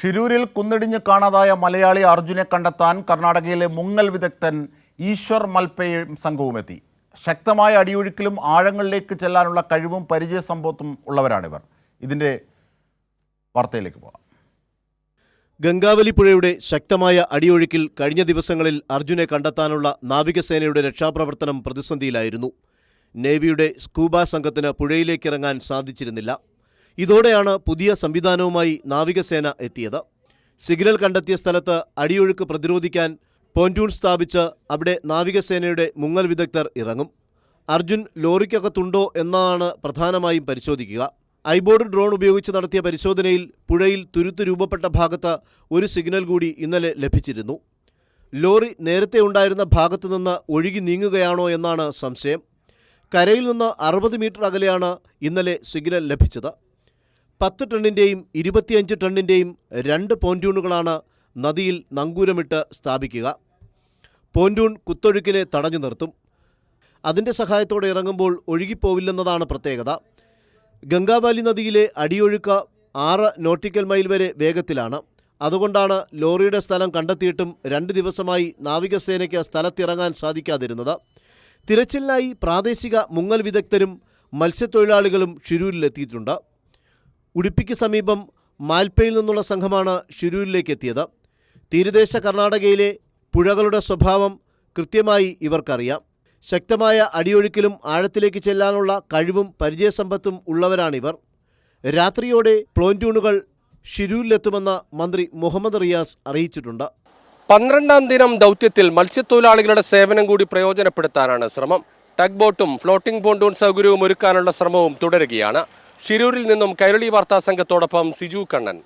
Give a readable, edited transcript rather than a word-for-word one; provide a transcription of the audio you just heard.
ഷിരൂരിൽ കുന്നിടിഞ്ഞ് കാണാതായ മലയാളി അർജുനെ കണ്ടെത്താൻ കർണാടകയിലെ മുങ്ങൽ വിദഗ്ധൻ ഈശ്വർ മൽപയും സംഘവുമെത്തി. ശക്തമായ അടിയൊഴുക്കിലും ആഴങ്ങളിലേക്ക് ചെല്ലാനുള്ള കഴിവും പരിചയസമ്പത്തും ഉള്ളവരാണിവർ. ഇതിൻ്റെ വാർത്തയിലേക്ക് പോകാം. ഗംഗാവലി പുഴയുടെ ശക്തമായ അടിയൊഴുക്കിൽ കഴിഞ്ഞ ദിവസങ്ങളിൽ അർജുനെ കണ്ടെത്താനുള്ള നാവികസേനയുടെ രക്ഷാപ്രവർത്തനം പ്രതിസന്ധിയിലായിരുന്നു. നേവിയുടെ സ്കൂബ സംഘത്തിന് പുഴയിലേക്കിറങ്ങാൻ സാധിച്ചിരുന്നില്ല. ഇതോടെയാണ് പുതിയ സംവിധാനവുമായി നാവികസേന എത്തിയത്. സിഗ്നൽ കണ്ടെത്തിയ സ്ഥലത്ത് അടിയൊഴുക്ക് പ്രതിരോധിക്കാൻ പോന്റൂൺ സ്ഥാപിച്ച് അവിടെ നാവികസേനയുടെ മുങ്ങൽ വിദഗ്ധർ ഇറങ്ങും. അർജുൻ ലോറിക്കകത്തുണ്ടോ എന്നതാണ് പ്രധാനമായും പരിശോധിക്കുക. ഐബോർഡ് ഡ്രോൺ ഉപയോഗിച്ച് നടത്തിയ പരിശോധനയിൽ പുഴയിൽ തുരുത്ത് രൂപപ്പെട്ട ഭാഗത്ത് ഒരു സിഗ്നൽ കൂടി ഇന്നലെ ലഭിച്ചിരുന്നു. ലോറി നേരത്തെ ഉണ്ടായിരുന്ന ഭാഗത്തു നിന്ന് ഒഴുകി നീങ്ങുകയാണോ എന്നാണ് സംശയം. കരയിൽ നിന്ന് 60 മീറ്റർ അകലെയാണ് ഇന്നലെ സിഗ്നൽ ലഭിച്ചത്. 10 ടണ്ണിൻ്റെയും 25 ടണ്ണിൻ്റെയും 2 പോന്റൂണുകളാണ് നദിയിൽ നങ്കൂരമിട്ട് സ്ഥാപിക്കുക. പോന്റൂൺ കുത്തൊഴുക്കിനെ തടഞ്ഞു നിർത്തും. അതിൻ്റെ സഹായത്തോടെ ഇറങ്ങുമ്പോൾ ഒഴുകിപ്പോവില്ലെന്നതാണ് പ്രത്യേകത. ഗംഗാവാലി നദിയിലെ അടിയൊഴുക്ക് 6 നോട്ടിക്കൽ മൈൽ വരെ വേഗത്തിലാണ്. അതുകൊണ്ടാണ് ലോറിയുടെ സ്ഥലം കണ്ടെത്തിയിട്ടും 2 ദിവസമായി നാവികസേനയ്ക്ക് സ്ഥലത്തിറങ്ങാൻ സാധിക്കാതിരുന്നത്. തിരച്ചിലിനായി പ്രാദേശിക മുങ്ങൽ വിദഗ്ധരും മത്സ്യത്തൊഴിലാളികളും ഷിരൂരിലെത്തിയിട്ടുണ്ട്. ഉടുപ്പിക്ക് സമീപം മാൽപ്പയിൽ നിന്നുള്ള സംഘമാണ് ഷിരൂരിലേക്ക് എത്തിയത്. തീരദേശ കർണാടകയിലെ പുഴകളുടെ സ്വഭാവം കൃത്യമായി ഇവർക്കറിയാം. ശക്തമായ അടിയൊഴുക്കിലും ആഴത്തിലേക്ക് ചെല്ലാനുള്ള കഴിവും പരിചയസമ്പത്തും ഉള്ളവരാണിവർ. രാത്രിയോടെ പ്ലോന്റൂണുകൾ ഷിരൂരിലെത്തുമെന്ന് മന്ത്രി മുഹമ്മദ് റിയാസ് അറിയിച്ചിട്ടുണ്ട്. 12ാം ദിനം ദൗത്യത്തിൽ മത്സ്യത്തൊഴിലാളികളുടെ സേവനം കൂടി പ്രയോജനപ്പെടുത്താനാണ് ശ്രമം. ടഗ് ബോട്ടും ഫ്ലോട്ടിംഗ് പോണ്ടൂൺ സൗകര്യവും ഒരുക്കാനുള്ള ശ്രമവും തുടരുകയാണ്. ഷിരൂരിൽ നിന്നും കൈരളി വാർത്താ സംഘത്തോടൊപ്പം സിജു കണ്ണൻ.